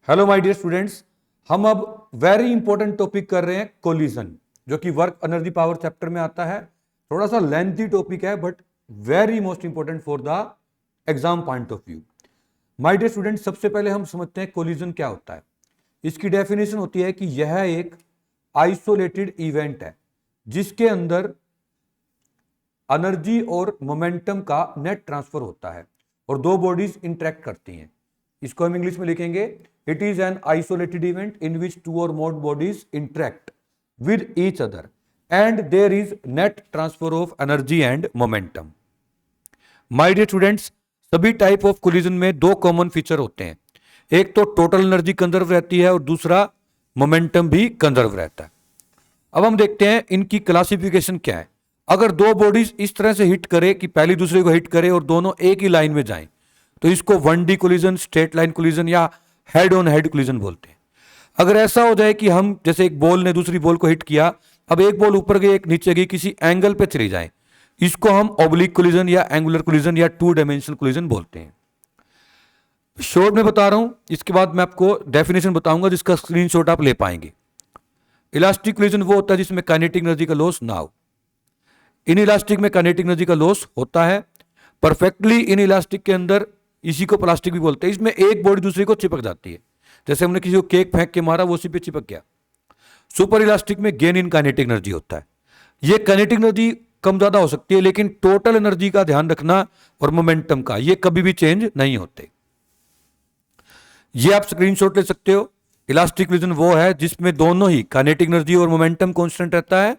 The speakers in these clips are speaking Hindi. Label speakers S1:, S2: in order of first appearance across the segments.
S1: हेलो माय डियर स्टूडेंट्स, हम अब वेरी इंपॉर्टेंट टॉपिक कर रहे हैं कोलिजन, जो कि वर्क एनर्जी पावर चैप्टर में आता है। थोड़ा सा लेंथी टॉपिक है but very most important for the exam point of view. My dear students, सबसे पहले हम समझते हैं कोलिजन क्या होता है। इसकी डेफिनेशन होती है कि यह एक आइसोलेटेड इवेंट है जिसके अंदर एनर्जी और मोमेंटम का नेट ट्रांसफर होता है और दो बॉडीज इंटरेक्ट करती हैं। इसको हम इंग्लिश में लिखेंगे, it is an isolated event in which two or more bodies interact with each other and there is net transfer of energy and momentum. My dear students, सभी टाइप ऑफ कोलिजन में दो कॉमन फीचर होते हैं। एक तो टोटल एनर्जी कंजर्व रहती है और दूसरा मोमेंटम भी कंजर्व रहता है। अब हम देखते हैं इनकी क्लासिफिकेशन क्या है। अगर दो बॉडीज इस तरह से हिट करे कि पहली दूसरे को हिट करे और दोनों एक ही लाइन में जाएं, तो इसको 1D collision, straight line collision या हेड ऑन हेड कोलिजन बोलते हैं। अगर ऐसा हो जाए कि हम जैसे एक बॉल ने दूसरी बॉल को हिट किया, अब एक बॉल ऊपर गई एक नीचे गई, किसी एंगल पे चली जाए, इसको हम ऑब्लिक कोलिजन या एंगुलर कोलिजन या 2 डायमेंशनल कोलिजन बोलते हैं। शॉर्ट में बता रहा हूं, इसके बाद मैं आपको डेफिनेशन बताऊंगा जिसका स्क्रीनशॉट आप ले पाएंगे। इलास्टिक कोलिजन वो होता है जिसमें काइनेटिक एनर्जी का लॉस ना हो। इन इलास्टिक में काइनेटिक एनर्जी का लॉस होता है। परफेक्टली इन इलास्टिक के अंदर, इसी को प्लास्टिक भी बोलते हैं, इसमें एक बॉडी दूसरे को चिपक जाती है। जैसे हमने किसी को केक फेंक के मारा, वो उसी पे चिपक गया। सुपर इलास्टिक में गेन इन काइनेटिक एनर्जी होता है। ये काइनेटिक एनर्जी कम ज्यादा हो सकती है, लेकिन टोटल एनर्जी का ध्यान रखना और मोमेंटम का, ये कभी भी चेंज नहीं होते। ये आप स्क्रीनशॉट ले सकते हो। इलास्टिक कोलिजन वो है जिसमें दोनों ही काइनेटिक एनर्जी और मोमेंटम कांस्टेंट रहता है।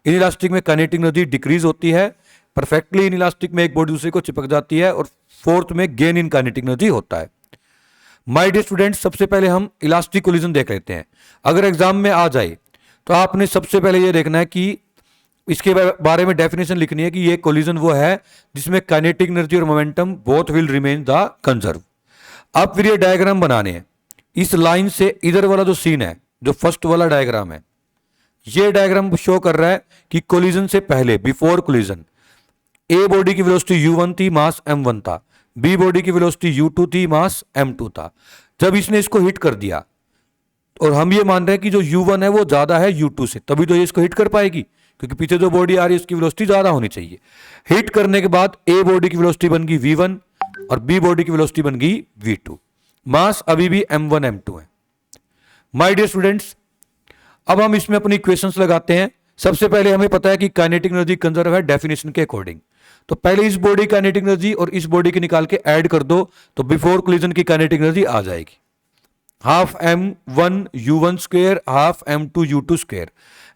S1: इन इलास्टिक में काइनेटिक एनर्जी डिक्रीज होती है। परफेक्टली इन इलास्टिक में एक बॉडी दूसरे को चिपक जाती है और फोर्थ में गेन इन काइनेटिक एनर्जी होता है। माय डियर स्टूडेंट्स, सबसे पहले हम इलास्टिक कोलिजन देख लेते हैं। अगर एग्जाम में आ जाए तो आपने सबसे पहले ये देखना है कि इसके बारे में डेफिनेशन लिखनी है कि ये कोलिजन वो है जिसमें काइनेटिक एनर्जी और momentum both will remain the conserve. अब फिर ये डायग्राम बनाने हैं। इस लाइन से इधर वाला जो सीन है, जो फर्स्ट वाला डायग्राम है, ये डायग्राम शो कर रहा है कि कोलिजन से पहले, बिफोर कोलिजन, ए बॉडी की वेलोसिटी u1 थी, मास m1 था। बी बॉडी की वेलोसिटी u2 थी, मास m2 था। जब इसने इसको हिट कर दिया, और हम ये मान रहे हैं कि जो u1 है वो ज्यादा है u2 से, तभी तो ये इसको हिट कर पाएगी, क्योंकि पीछे जो बॉडी आ रही है उसकी वेलोसिटी ज्यादा होनी चाहिए। हिट करने के बाद ए बॉडी की वेलोसिटी बन गई v1 और बी बॉडी की वेलोसिटी बन गई v2। मास अभी भी m1 m2 है। माय डियर स्टूडेंट्स, अब हम इसमें अपनी इक्वेशंस लगाते हैं। सबसे पहले हमें पता है कि काइनेटिक एनर्जी कंजर्व है डेफिनेशन के अकॉर्डिंग। तो पहले इस बॉडी काइनेटिक एनर्जी और इस बॉडी की निकाल के ऐड कर दो, तो बिफोर कोलिजन की काइनेटिक एनर्जी आ जाएगी, half m1 u1 square half m2 u2 square.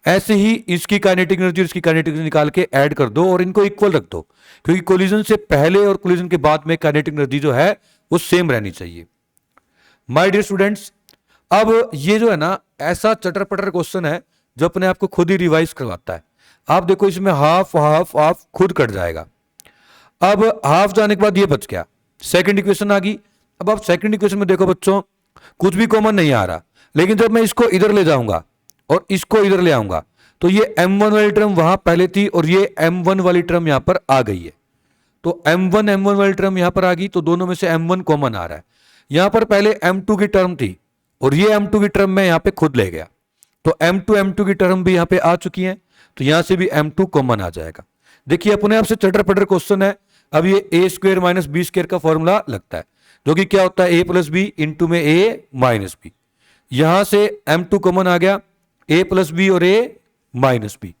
S1: ऐसे ही इसकी काइनेटिक एनर्जी और इसकी काइनेटिक एनर्जी निकाल के ऐड कर दो और इनको इक्वल रख दो, क्योंकि कोलिजन से पहले और कोलिजन के बाद में काइनेटिक एनर्जी जो है वो सेम रहनी चाहिए। माय डियर स्टूडेंट्स, अब ये जो है ना, ऐसा चटर पटर क्वेश्चन है जो अपने आप को खुद ही रिवाइज करवाता है। आप देखो, इसमें हाफ हाफ हाफ खुद कट जाएगा। अब हाफ जाने के बाद ये बच गया, सेकंड इक्वेशन आ गई। अब आप सेकंड इक्वेशन में देखो बच्चों, कुछ भी कॉमन नहीं आ रहा, लेकिन जब मैं इसको इधर ले जाऊंगा और इसको इधर ले आऊंगा, तो ये m1 वाली टर्म वहां पहले थी और ये m1 वाली टर्म यहां पर आ गई है। तो m1 वाली टर्म यहां पर आ गई, तो दोनों में से m1 कॉमन आ रहा है। यहां पर पहले m2 की टर्म थी और ये m2 की टर्म मैं यहां पे खुद ले गया, तो m2 की टर्म भी यहां पे आ चुकी है, तो यहां से भी m2 कॉमन आ जाएगा। देखिए, अपने आप से चटर पटर क्वेश्चन है। अब ये a square minus B square का फॉर्मूला लगता है, जो कि क्या होता है, a प्लस बी इंटू में a माइनस बी। यहां से m2 कॉमन आ गया, a प्लस बी और a minus B.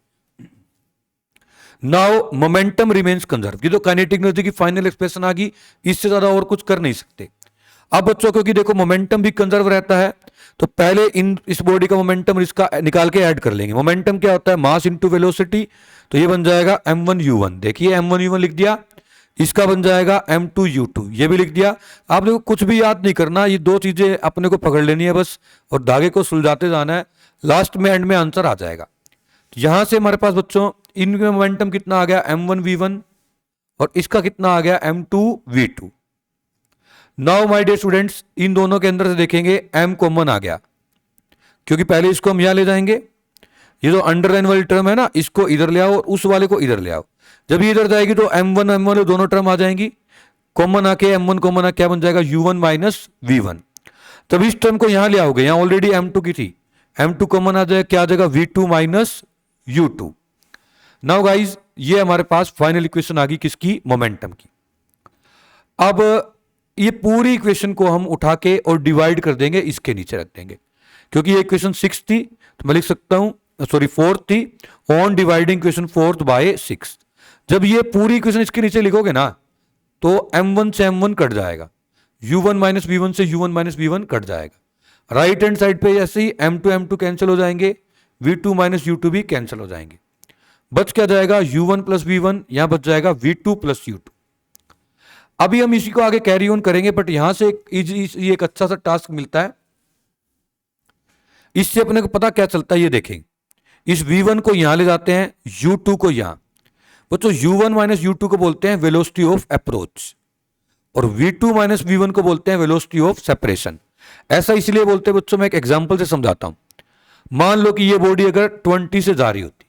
S1: Now momentum remains conserve. ये तो काइनेटिक एनर्जी की फाइनल एक्सप्रेशन आ गई, इससे ज्यादा और कुछ कर नहीं सकते। अब बच्चों, क्योंकि देखो मोमेंटम भी कंजर्व रहता है, तो पहले इस बॉडी का मोमेंटम इसका निकाल के ऐड कर लेंगे। मोमेंटम क्या होता है, मास इंटू वेलोसिटी, तो ये बन जाएगा m1 u1। देखिए m1 u1 लिख दिया, इसका बन जाएगा m2 u2, ये भी लिख दिया। आप देखो, कुछ भी याद नहीं करना, ये दो चीजें अपने को पकड़ लेनी है बस, और धागे को सुलझाते जाना है। लास्ट में एंड में आंसर आ जाएगा। यहां से हमारे पास बच्चों इनमें मोमेंटम कितना आ गया, m1 v1, और इसका कितना आ गया, m2 v2। Now my dear students, इन दोनों के अंदर से देखेंगे m कॉमन आ गया, क्योंकि पहले इसको हम यहां ले जाएंगे। ये जो अंडरलाइन वाली टर्म है ना, इसको इधर ले आओ और उस वाले को इधर ले आओ। जब ये इधर जाएगी तो m1 m1 दोनों टर्म आ जाएंगी, कॉमन आके m1 कॉमन आके क्या बन जाएगा, u1 माइनस v1। तब इस टर्म को यहां ले आओगे, यहां ऑलरेडी m2 की थी, m2 कॉमन आ जाएगा, क्या आ जाएगा v2 minus u2। Now guys ये हमारे पास फाइनल इक्वेशन आ गई किसकी, मोमेंटम की। अब ये पूरी इक्वेशन को हम उठा के और डिवाइड कर देंगे, इसके नीचे रख देंगे, क्योंकि ये इक्वेशन 6 थी तो मैं लिख सकता हूं, सॉरी 4 थी, ऑन डिवाइडिंग इक्वेशन 4 बाय 6। जब ये पूरी इक्वेशन इसके नीचे लिखोगे ना तो m1 से m1 कट जाएगा, u1 माइनस v1 से u1 माइनस v1 कट जाएगा। राइट हैंड साइड पे ऐसे ही m2 m2 कैंसिल हो जाएंगे, v2 माइनस u2 भी कैंसिल हो जाएंगे। बच क्या जाएगा, u1 प्लस v1, यहां बच जाएगा v2 प्लस u2। अभी हम इसी को आगे कैरी ऑन करेंगे, बट यहां से एक अच्छा सा टास्क मिलता है, इससे अपने को पता क्या चलता है ये देखेंगे। इस v1 को यहां ले जाते हैं, u2 को यहां, बच्चों u1 माइनस u2 को बोलते हैं वेलोसिटी ऑफ अप्रोच, और v2 माइनस v1 को बोलते हैं वेलोसिटी ऑफ सेपरेशन। ऐसा इसलिए बोलते हैं बच्चों, मैं एक एग्जांपल से समझाता हूं। मान लो कि ये बॉडी अगर 20 से जा रही होती,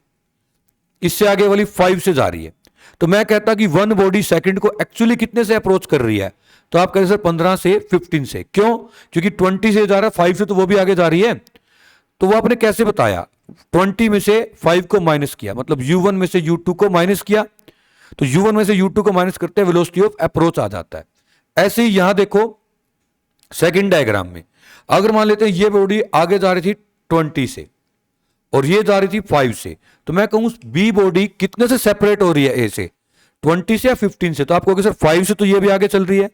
S1: इससे आगे वाली 5 से जा रही है, तो मैं कहता कि वन बॉडी सेकंड को एक्चुअली कितने से अप्रोच कर रही है, तो आप कहते सर 15 से 15 से। क्यों, क्योंकि 20 से जा रहा है, 5 से तो वो भी आगे जा रही है। तो वो आपने कैसे बताया, 20 में से 5 को माइनस किया, मतलब u1 में से u2 को माइनस किया, तो u1 में से u2 को माइनस करते हैं वेलोसिटी ऑफ अप्रोच आ जाता है। ऐसे ही यहां देखो सेकंड डायग्राम में, अगर मान लेते हैं ये बॉडी आगे जा रही थी 20 से और ये जा रही थी 5 से, तो मैं कहूं बी बॉडी कितने से सेपरेट हो रही है, ए से, 20 से या 15 से। तो आप कहोगे सर 5 से तो ये भी आगे चल रही है,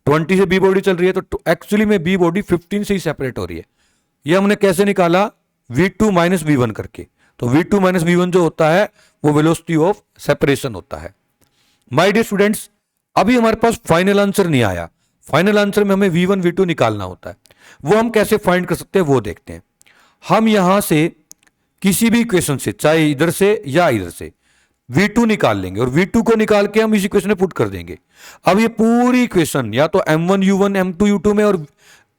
S1: 20 से बी बॉडी चल रही है, तो एक्चुअली में बी बॉडी 15 से ही सेपरेट हो रही है। ये हमने कैसे निकाला, v2 माइनस v1 करके। तो v2 माइनस v1 जो होता है वो वेलोसिटी ऑफ सेपरेशन होता है। माय डियर स्टूडेंट्स, अभी हमारे पास फाइनल आंसर नहीं आया, फाइनल आंसर में हमें v1 v2 निकालना होता है। वो हम कैसे फाइंड कर सकते हैं वो देखते हैं। हम यहां से किसी भी इक्वेशन से, चाहे इधर से या इधर से, v2 निकाल लेंगे और v2 को निकाल के हम इस इक्वेशन में पुट कर देंगे। अब ये पूरी इक्वेशन या तो m1 u1 m2 u2 में और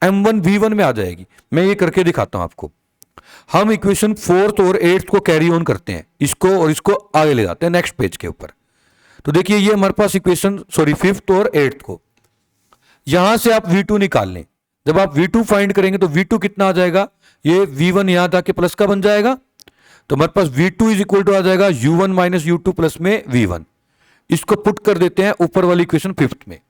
S1: m1 v1 में आ जाएगी। मैं ये करके दिखाता हूं आपको। हम इक्वेशन 4th और 8th को कैरी ऑन करते हैं, इसको और इसको आगे ले जाते हैं नेक्स्ट पेज के ऊपर। तो देखिए ये हमारे पास इक्वेशन, सॉरी 5th और 8th को, यहां से आप v2 निकाल लें। जब आप v2 फाइंड करेंगे तो v2 कितना आ जाएगा, ये v1 यहां जाके प्लस का बन जाएगा, तो हमारे पास v2 इज इक्वल टू आ जाएगा u1 माइनस u2 प्लस में v1। इसको पुट कर देते हैं ऊपर वाली इक्वेशन 5th में।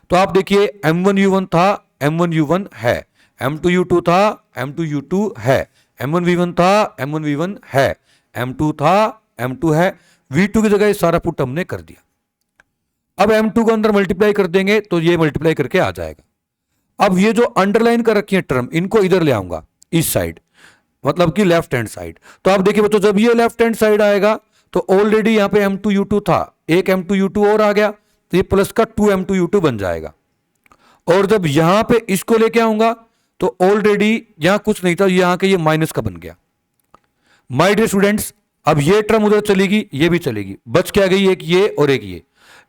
S1: तो आप देखिए m1 u1 था, m1 u1 है, m2 u2 था, m2 u2 है, m1 v1 था, m1 v1 है, m2 था, m2 है, v2 की जगह ये सारा पुट हमने कर दिया। अब m2 को अंदर मल्टीप्लाई कर देंगे तो ये मल्टीप्लाई करके आ जाएगा। अब ये जो अंडरलाइन कर रखी है टर्म, इनको इधर ले आऊंगा, इस साइड, मतलब कि लेफ्ट हैंड साइड। तो आप देखिए बच्चों, जब ये लेफ्ट हैंड साइड आएगा तो ऑलरेडी यहां पे m2 u2 था, एक m2 u2 और आ गया, तो ये प्लस का 2 m2 u2 बन जाएगा। और जब यहां पे इसको लेके आऊंगा तो ऑलरेडी यहां कुछ नहीं था, यहां के ये माइनस का बन गया। माय डियर स्टूडेंट्स, अब ये टर्म उधर चलेगी, ये भी चलेगी, बच क्या गई, एक ये और एक ये।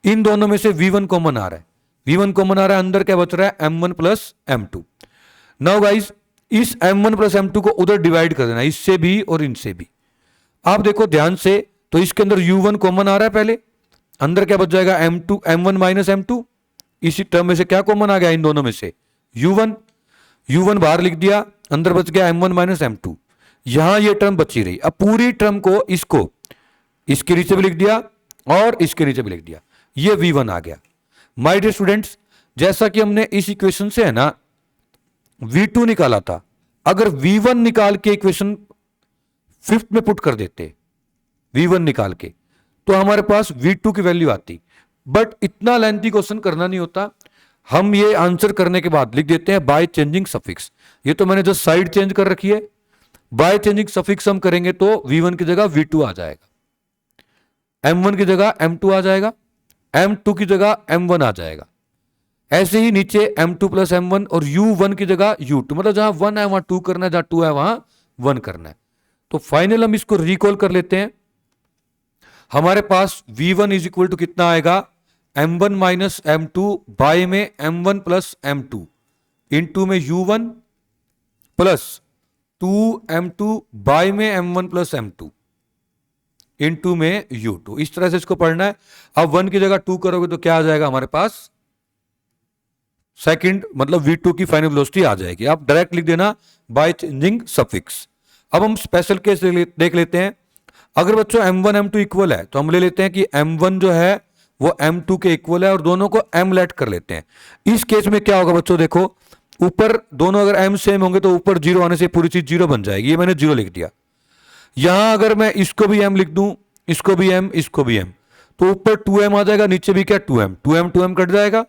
S1: इन दोनों में से v1 कॉमन आ रहा है, v1 कॉमन आ रहा है, अंदर क्या बच रहा है m1 plus m2। Now guys, इस m1 प्लस m2 को उधर डिवाइड कर देना, इससे भी और इनसे भी। आप देखो ध्यान से, तो इसके अंदर u1 कॉमन आ रहा है, पहले अंदर क्या बच जाएगा m2 m1 माइनस m2। इसी टर्म में से क्या कॉमन आ गया, इन दोनों में से u1 बाहर लिख दिया, अंदर बच गया m1 माइनस m2। यहां ये टर्म बची रही। अब पूरी टर्म को इसको इसके नीचे भी लिख दिया और इसके नीचे भी लिख दिया, ये v1 आ गया। माय डियर स्टूडेंट्स, जैसा कि हमने इस इक्वेशन से है ना v2 निकाला था, अगर v1 निकाल के इक्वेशन 5th में पुट कर देते, v1 निकाल के, तो हमारे पास v2 की वैल्यू आती। बट इतना लेंथी क्वेश्चन करना नहीं होता, हम ये आंसर करने के बाद लिख देते हैं बाय चेंजिंग सफिक्स। ये तो मैंने जो साइड चेंज कर रखी है, बाय चेंजिंग सफिक्स हम करेंगे तो v1 की जगह v2 आ जाएगा, m1 की जगह m2 आ जाएगा, m2 की जगह m1 आ जाएगा। ऐसे ही नीचे m2 प्लस m1 और u1 की जगह u2, मतलब जहां 1 है वहां 2 करना है, जहां 2 है वहां 1 करना है। तो फाइनल हम इसको रिकॉल कर लेते हैं। हमारे पास v1 इज इक्वल टू कितना आएगा, m1 माइनस m2 बाय में m1 प्लस m2 इंटू में u1 प्लस 2m2 बाय में m1 प्लस m2 इंटू में u2। इस तरह से इसको पढ़ना है। अब 1 की जगह 2 करोगे तो क्या आ जाएगा हमारे पास सेकंड मतलब V2 की फाइनल वेलोसिटी आ जाएगी। आप डायरेक्ट लिख देना बाय चेंजिंग सफिक्स। अब हम स्पेशल केस देख लेते हैं। अगर बच्चों M1 M2 इक्वल है तो हम ले लेते हैं कि M1 जो है वो M2 के इक्वल है और दोनों को M लेट कर लेते हैं। इस केस में क्या होगा बच्चों, देखो ऊपर दोनों अगर M सेम होंगे तो ऊपर जीरो आने से पूरी चीज जीरो बन जाएगी। ये मैंने जीरो लिख दिया। यहां अगर मैं इसको भी M लिख दूं, इसको भी M, इसको भी M, तो ऊपर 2M आ जाएगा, नीचे भी क्या 2M, 2M कट जाएगा।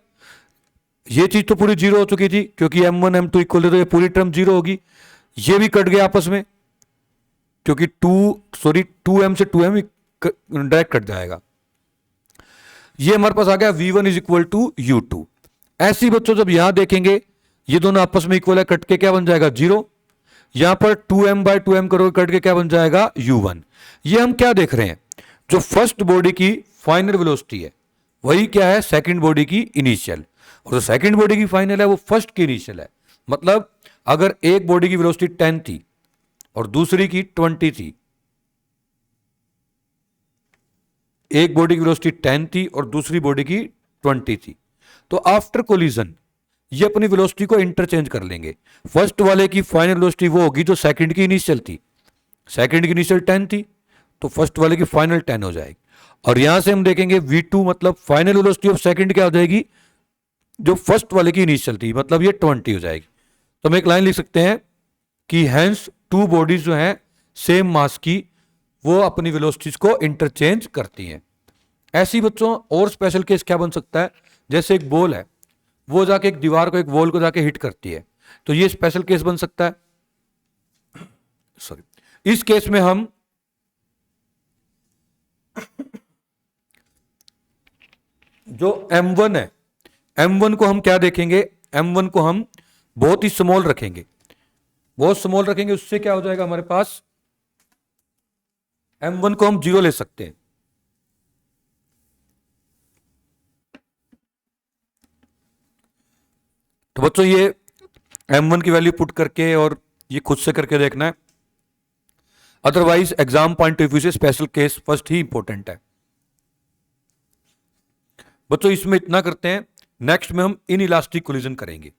S1: ये चीज तो पूरी जीरो हो चुकी थी क्योंकि M1 M2 इक्वल है, तो ये पूरी टर्म जीरो होगी। ये भी कट गया आपस में क्योंकि 2M से 2M डायरेक्ट कट जाएगा। ये हमारे पास आ गया V1 is equal to U2। ऐसी बच्चों जब यहां देखेंगे ये दोनों आपस में इक्वल है, कट के क्या बन जाएगा जीरो। यहां पर 2M/2M करोगे, कट के क्या बन जाएगा U1। ये हम क्या देख रहे हैं, जो फर्स्ट बॉडी की फाइनल वेलोसिटी है वही क्या है सेकंड बॉडी की इनिशियल, और जो सेकंड बॉडी की फाइनल है वो फर्स्ट की इनिशियल है। मतलब अगर एक बॉडी की वेलोसिटी 10 थी और दूसरी की 20 थी, एक बॉडी की वेलोसिटी 10 थी और दूसरी बॉडी की 20 थी, तो आफ्टर कोलिजन ये अपनी वेलोसिटी को इंटरचेंज कर लेंगे। फर्स्ट वाले की फाइनल वेलोसिटी वो होगी जो सेकंड की इनिशियल थी। सेकंड की इनिशियल 10 थी तो फर्स्ट वाले की फाइनल 10 हो जाएगी। और यहां से हम देखेंगे V2 मतलब फाइनल वेलोसिटी ऑफ सेकंड क्या हो जाएगी, जो फर्स्ट वाले की इनिशियल थी, मतलब ये 20 हो जाएगी। तो हम एक लाइन लिख सकते हैं कि हैंस टू बॉडीज जो हैं सेम मास की वो अपनी वेलोसिटीज को इंटरचेंज करती हैं। ऐसी बच्चों और स्पेशल केस क्या बन सकता है, जैसे एक बॉल है वो जाके एक दीवार को, एक वॉल को जाके हिट करती है, तो ये स्पेशल केस बन सकता है। सॉरी, इस केस में हम जो M1 है, M1 को हम क्या देखेंगे, M1 को हम बहुत ही स्मॉल रखेंगे, बहुत स्मॉल रखेंगे। उससे क्या हो जाएगा हमारे पास, M1 को हम जीरो ले सकते हैं। तो बच्चों ये M1 की वैल्यू पुट करके और ये खुद से करके देखना है, otherwise exam point of view से स्पेशल केस फर्स्ट ही इंपॉर्टेंट है। बच्चों इसमें इतना करते हैं, नेक्स्ट में हम इन इलास्टिक कोलिजन करेंगे।